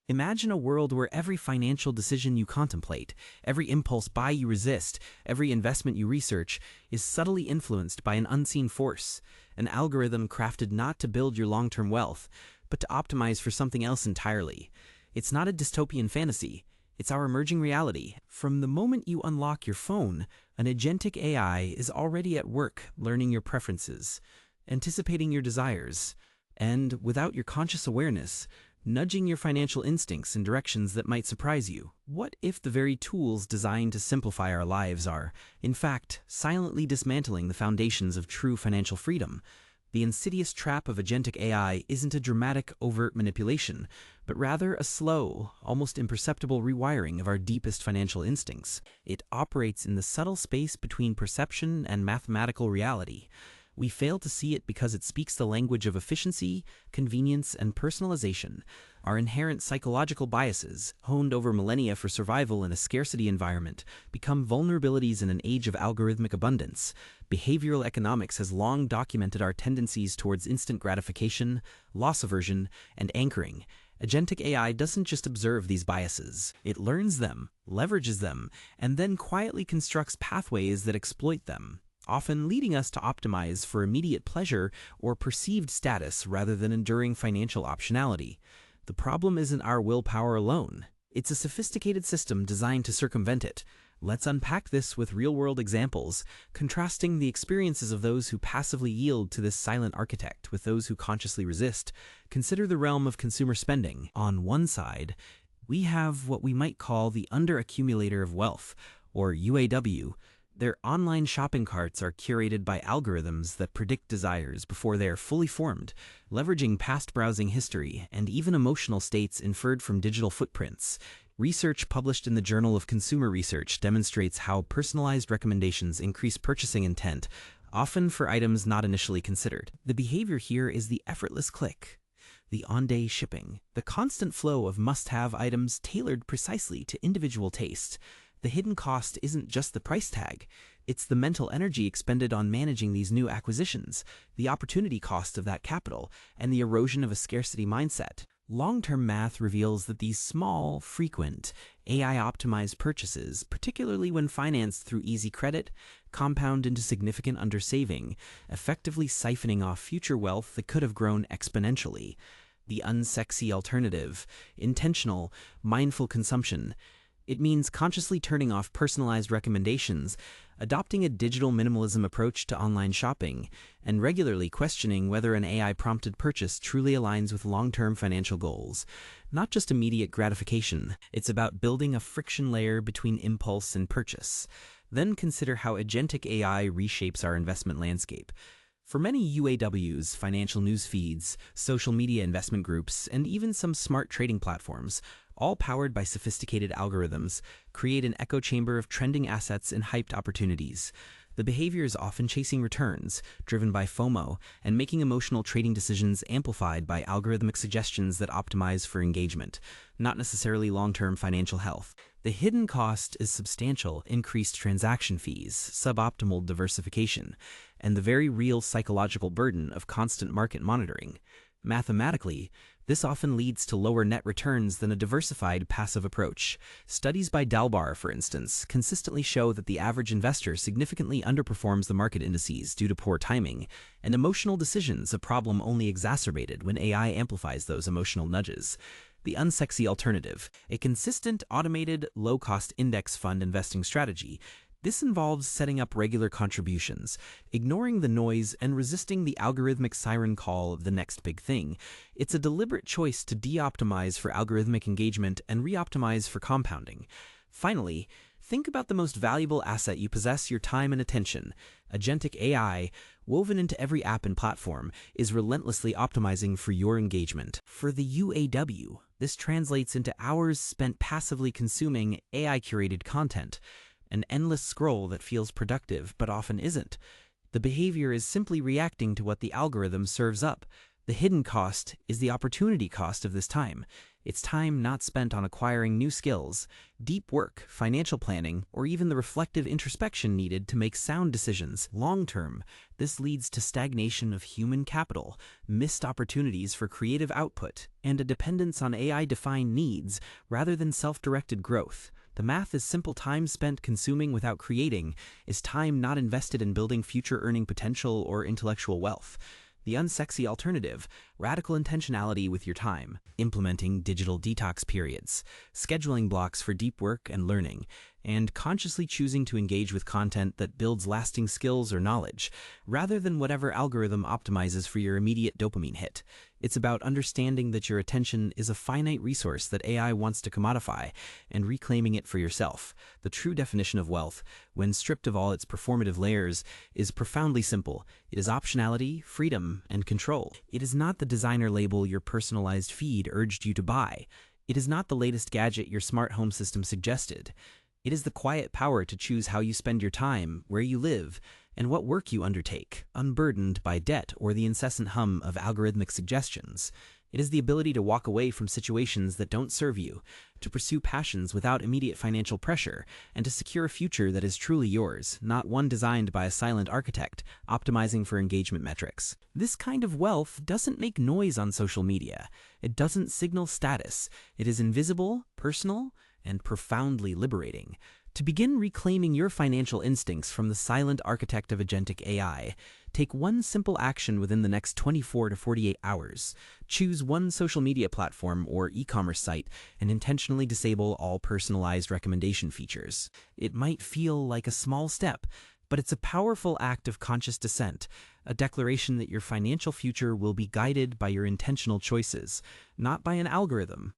Imagine a world where every financial decision you contemplate, every impulse buy you resist, every investment you research, is subtly influenced by an unseen force, an algorithm crafted not to build your long-term wealth, but to optimize for something else entirely. It's not a dystopian fantasy. It's our emerging reality. From the moment you unlock your phone, an agentic AI is already at work learning your preferences, anticipating your desires, and, without your conscious awareness, nudging your financial instincts in directions that might surprise you. What if the very tools designed to simplify our lives are, in fact, silently dismantling the foundations of true financial freedom? The insidious trap of agentic AI isn't a dramatic, overt manipulation, but rather a slow, almost imperceptible rewiring of our deepest financial instincts. It operates in the subtle space between perception and mathematical reality. We fail to see it because it speaks the language of efficiency, convenience, and personalization. Our inherent psychological biases, honed over millennia for survival in a scarcity environment, become vulnerabilities in an age of algorithmic abundance. Behavioral economics has long documented our tendencies towards instant gratification, loss aversion, and anchoring. Agentic AI doesn't just observe these biases. It learns them, leverages them, and then quietly constructs pathways that exploit them, often leading us to optimize for immediate pleasure or perceived status rather than enduring financial optionality. The problem isn't our willpower alone. It's a sophisticated system designed to circumvent it. Let's unpack this with real-world examples, contrasting the experiences of those who passively yield to this silent architect with those who consciously resist. Consider the realm of consumer spending. On one side, we have what we might call the under-accumulator of wealth, or UAW. Their online shopping carts are curated by algorithms that predict desires before they are fully formed, leveraging past browsing history and even emotional states inferred from digital footprints. Research published in the Journal of Consumer Research demonstrates how personalized recommendations increase purchasing intent, often for items not initially considered. The behavior here is the effortless click, the on-day shipping, the constant flow of must-have items tailored precisely to individual taste. The hidden cost isn't just the price tag, it's the mental energy expended on managing these new acquisitions, the opportunity cost of that capital, and the erosion of a scarcity mindset. Long-term math reveals that these small, frequent, AI-optimized purchases, particularly when financed through easy credit, compound into significant undersaving, effectively siphoning off future wealth that could have grown exponentially. The unsexy alternative, intentional, mindful consumption. It means consciously turning off personalized recommendations, adopting a digital minimalism approach to online shopping, and regularly questioning whether an AI-prompted purchase truly aligns with long-term financial goals. Not just immediate gratification, it's about building a friction layer between impulse and purchase. Then consider how agentic AI reshapes our investment landscape. For many UAWs, financial news feeds, social media investment groups, and even some smart trading platforms, all powered by sophisticated algorithms, create an echo chamber of trending assets and hyped opportunities. The behavior is often chasing returns, driven by FOMO, and making emotional trading decisions amplified by algorithmic suggestions that optimize for engagement, not necessarily long-term financial health. The hidden cost is substantial: increased transaction fees, suboptimal diversification, and the very real psychological burden of constant market monitoring. Mathematically, this often leads to lower net returns than a diversified passive approach. Studies by Dalbar, for instance, consistently show that the average investor significantly underperforms the market indices due to poor timing, and emotional decisions, a problem only exacerbated when AI amplifies those emotional nudges. The unsexy alternative, a consistent, automated, low-cost index fund investing strategy. This involves setting up regular contributions, ignoring the noise, and resisting the algorithmic siren call of the next big thing. It's a deliberate choice to de-optimize for algorithmic engagement and re-optimize for compounding. Finally, think about the most valuable asset you possess: your time and attention. Agentic AI, woven into every app and platform, is relentlessly optimizing for your engagement. For the UAW, this translates into hours spent passively consuming AI-curated content, an endless scroll that feels productive but often isn't. The behavior is simply reacting to what the algorithm serves up. The hidden cost is the opportunity cost of this time. It's time not spent on acquiring new skills, deep work, financial planning, or even the reflective introspection needed to make sound decisions. Long-term, this leads to stagnation of human capital, missed opportunities for creative output, and a dependence on AI-defined needs rather than self-directed growth. The math is simple: time spent consuming without creating is time not invested in building future earning potential or intellectual wealth. The unsexy alternative: radical intentionality with your time, implementing digital detox periods, scheduling blocks for deep work and learning, and consciously choosing to engage with content that builds lasting skills or knowledge, rather than whatever algorithm optimizes for your immediate dopamine hit. It's about understanding that your attention is a finite resource that AI wants to commodify, and reclaiming it for yourself. The true definition of wealth, when stripped of all its performative layers, is profoundly simple. It is optionality, freedom, and control. It is not the designer label your personalized feed urged you to buy. It is not the latest gadget your smart home system suggested. It is the quiet power to choose how you spend your time, where you live, and what work you undertake, unburdened by debt or the incessant hum of algorithmic suggestions. It is the ability to walk away from situations that don't serve you, to pursue passions without immediate financial pressure, and to secure a future that is truly yours, not one designed by a silent architect, optimizing for engagement metrics. This kind of wealth doesn't make noise on social media. It doesn't signal status. It is invisible, personal, and profoundly liberating. To begin reclaiming your financial instincts from the silent architect of agentic AI, take one simple action within the next 24 to 48 hours. Choose one social media platform or e-commerce site and intentionally disable all personalized recommendation features. It might feel like a small step, but it's a powerful act of conscious dissent, a declaration that your financial future will be guided by your intentional choices, not by an algorithm.